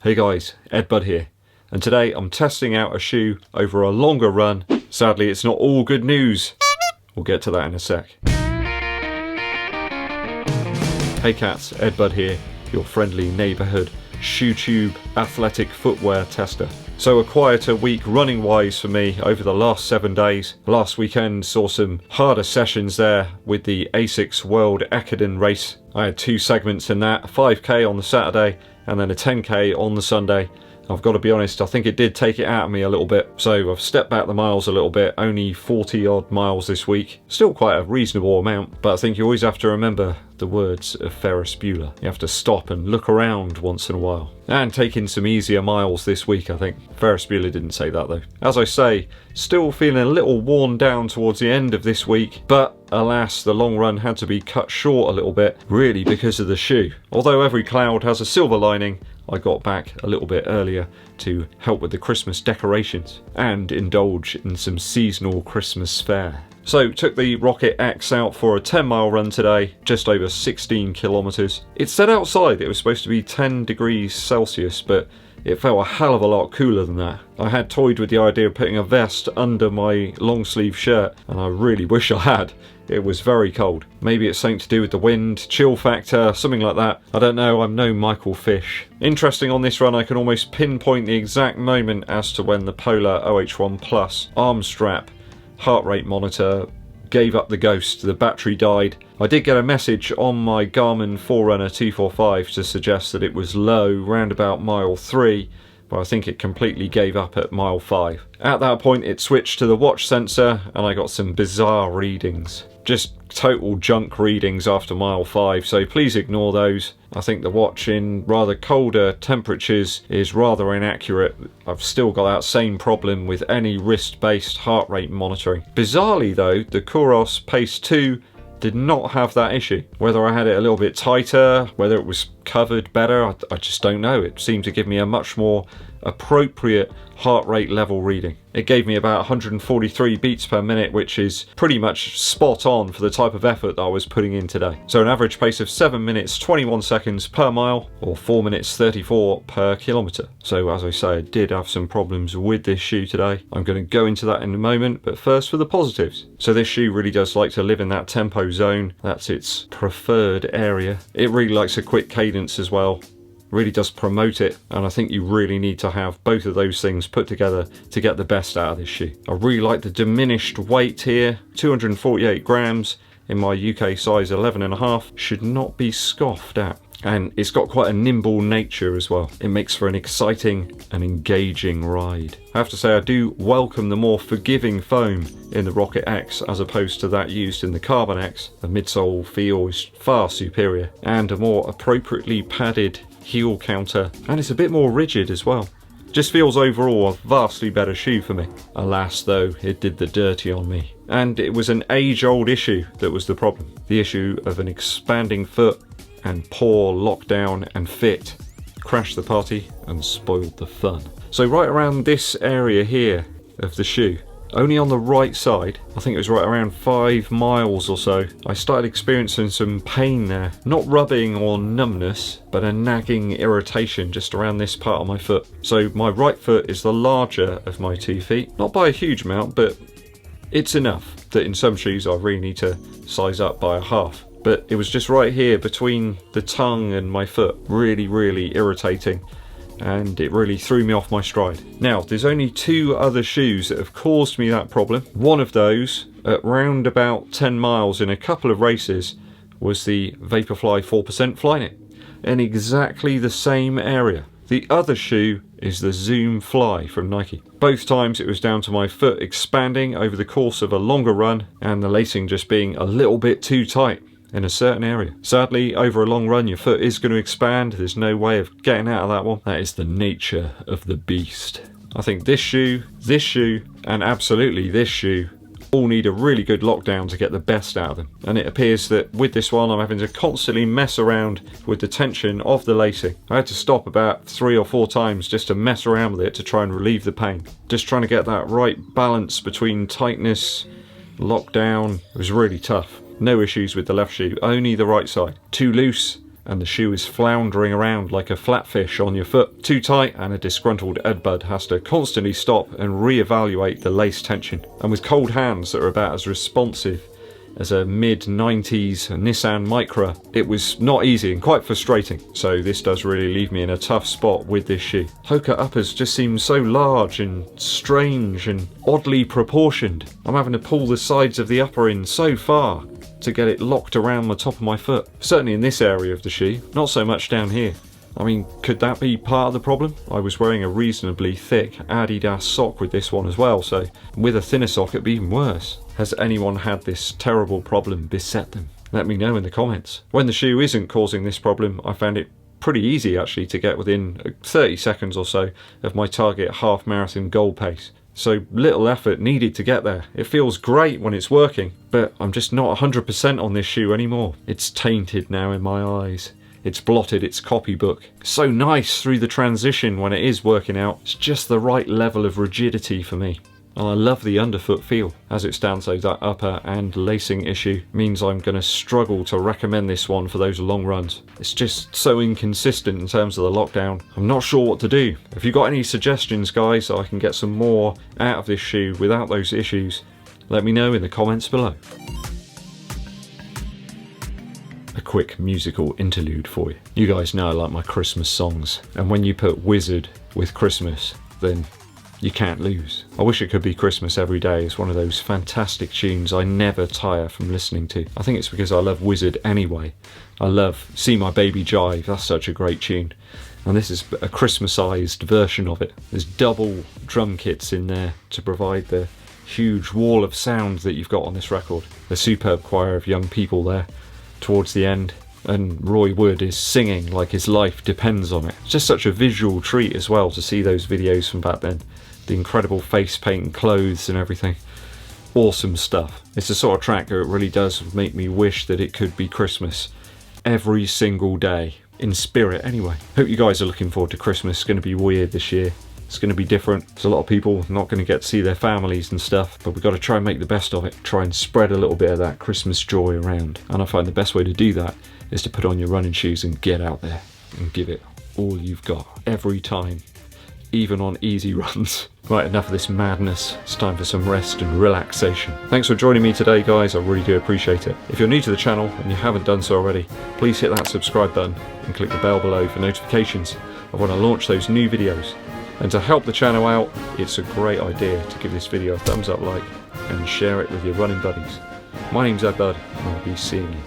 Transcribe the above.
Hey guys, EDDBUD here, and today I'm testing out a shoe over a longer run. Sadly, it's not all good news. We'll get to that in a sec. Hey cats, EDDBUD here, your friendly neighbourhood shoe tube athletic footwear tester. So a quieter week running wise for me over the last 7 days. Last weekend saw some harder sessions there with the ASICS World Ekiden race. I had 2 segments in that, a 5k on the Saturday and then a 10k on the Sunday. I've got to be honest, I think it did take it out of me a little bit. So I've stepped back the miles a little bit, only 40 odd miles this week. Still quite a reasonable amount, but I think you always have to remember the words of Ferris Bueller. You have to stop and look around once in a while. And take in some easier miles this week, I think. Ferris Bueller didn't say that though. As I say, still feeling a little worn down towards the end of this week, but alas, the long run had to be cut short a little bit, really because of the shoe. Although every cloud has a silver lining, I got back a little bit earlier to help with the Christmas decorations and indulge in some seasonal Christmas fare. So took the Rocket X out for a 10-mile run today, just over 16 kilometers. It said outside it was supposed to be 10 degrees Celsius, but it felt a hell of a lot cooler than that. I had toyed with the idea of putting a vest under my long sleeve shirt, and I really wish I had. It was very cold. Maybe it's something to do with the wind, chill factor, something like that. I don't know, I'm no Michael Fish. Interesting, on this run I can almost pinpoint the exact moment as to when the Polar OH1 Plus arm strap heart rate monitor gave up the ghost, the battery died. I did get a message on my Garmin Forerunner 245 to suggest that it was low round about mile 3, but I think it completely gave up at mile 5. At that point it switched to the watch sensor and I got some bizarre readings. Just total junk readings after mile 5, so please ignore those. I think the watch in rather colder temperatures is rather inaccurate. I've still got that same problem with any wrist-based heart rate monitoring. Bizarrely though, the Kuros Pace 2 did not have that issue. Whether I had it a little bit tighter, whether it was covered better, I just don't know. It seemed to give me a much more appropriate heart rate level reading. It gave me about 143 beats per minute, which is pretty much spot on for the type of effort that I was putting in today. So an average pace of 7 minutes 21 seconds per mile, or 4 minutes 34 per kilometre. So as I say, I did have some problems with this shoe today. I'm going to go into that in a moment, but first for the positives. So this shoe really does like to live in that tempo zone. That's its preferred area. It really likes a quick cadence as well. Really does promote it, and I think you really need to have both of those things put together to get the best out of this shoe. I really like the diminished weight here, 248 grams in my UK size 11.5, should not be scoffed at. And it's got quite a nimble nature as well. It makes for an exciting and engaging ride. I have to say I do welcome the more forgiving foam in the Rocket X as opposed to that used in the Carbon X. The midsole feel is far superior, and a more appropriately padded heel counter, and it's a bit more rigid as well. Just feels overall a vastly better shoe for me. Alas though, it did the dirty on me. And it was an age-old issue that was the problem. The issue of an expanding foot and poor lockdown and fit crashed the party and spoiled the fun. So right around this area here of the shoe, only on the right side, I think it was right around 5 miles or so, I started experiencing some pain there. Not rubbing or numbness, but a nagging irritation just around this part of my foot. So my right foot is the larger of my 2 feet. Not by a huge amount, but it's enough that in some shoes I really need to size up by a half. But it was just right here between the tongue and my foot. Really, really irritating. And it really threw me off my stride. Now, there's only 2 other shoes that have caused me that problem. One of those, at round about 10 miles in a couple of races, was the Vaporfly 4% Flyknit, in exactly the same area. The other shoe is the Zoom Fly from Nike. Both times it was down to my foot expanding over the course of a longer run, and the lacing just being a little bit too tight in a certain area. Sadly, over a long run your foot is going to expand. There's no way of getting out of that one. That is the nature of the beast. I think this shoe, and absolutely this shoe all need a really good lockdown to get the best out of them. And it appears that with this one I'm having to constantly mess around with the tension of the lacing. I had to stop about 3 or 4 times just to mess around with it to try and relieve the pain. Just trying to get that right balance between tightness, lockdown. It was really tough. No issues with the left shoe, only the right side. Too loose and the shoe is floundering around like a flatfish on your foot. Too tight, and a disgruntled EDDBUD has to constantly stop and re-evaluate the lace tension. And with cold hands that are about as responsive as a mid-90s Nissan Micra, it was not easy and quite frustrating. So this does really leave me in a tough spot with this shoe. Hoka uppers just seem so large and strange and oddly proportioned. I'm having to pull the sides of the upper in so far to get it locked around the top of my foot. Certainly in this area of the shoe, not so much down here. I mean, could that be part of the problem? I was wearing a reasonably thick Adidas sock with this one as well, so with a thinner sock it'd be even worse. Has anyone had this terrible problem beset them? Let me know in the comments. When the shoe isn't causing this problem, I found it pretty easy actually to get within 30 seconds or so of my target half marathon goal pace. So little effort needed to get there. It feels great when it's working, but I'm just not 100% on this shoe anymore. It's tainted now in my eyes. It's blotted its copybook. So nice through the transition when it is working out. It's just the right level of rigidity for me. And I love the underfoot feel. As it stands though, that upper and lacing issue means I'm going to struggle to recommend this one for those long runs. It's just so inconsistent in terms of the lockdown. I'm not sure what to do. If you've got any suggestions, guys, so I can get some more out of this shoe without those issues, let me know in the comments below. A quick musical interlude for you. You guys know I like my Christmas songs, and when you put Wizard with Christmas, then you can't lose. I wish it could be Christmas every day. It's one of those fantastic tunes I never tire from listening to. I think it's because I love Wizard anyway. I love See My Baby Jive, that's such a great tune. And this is a Christmasized version of it. There's double drum kits in there to provide the huge wall of sound that you've got on this record. The superb choir of young people there towards the end, and Roy Wood is singing like his life depends on it. It's just such a visual treat as well to see those videos from back then. The incredible face paint and clothes and everything. Awesome stuff. It's the sort of track that really does make me wish that it could be Christmas every single day, in spirit anyway. Hope you guys are looking forward to Christmas. It's going to be weird this year. It's going to be different. There's a lot of people not going to get to see their families and stuff, but we've got to try and make the best of it. Try and spread a little bit of that Christmas joy around. And I find the best way to do that is to put on your running shoes and get out there and give it all you've got every time, even on easy runs. Right, enough of this madness. It's time for some rest and relaxation. Thanks for joining me today, guys. I really do appreciate it. If you're new to the channel and you haven't done so already, please hit that subscribe button and click the bell below for notifications of when I launch those new videos. And to help the channel out, it's a great idea to give this video a thumbs up like and share it with your running buddies. My name's EDDBUD, and I'll be seeing you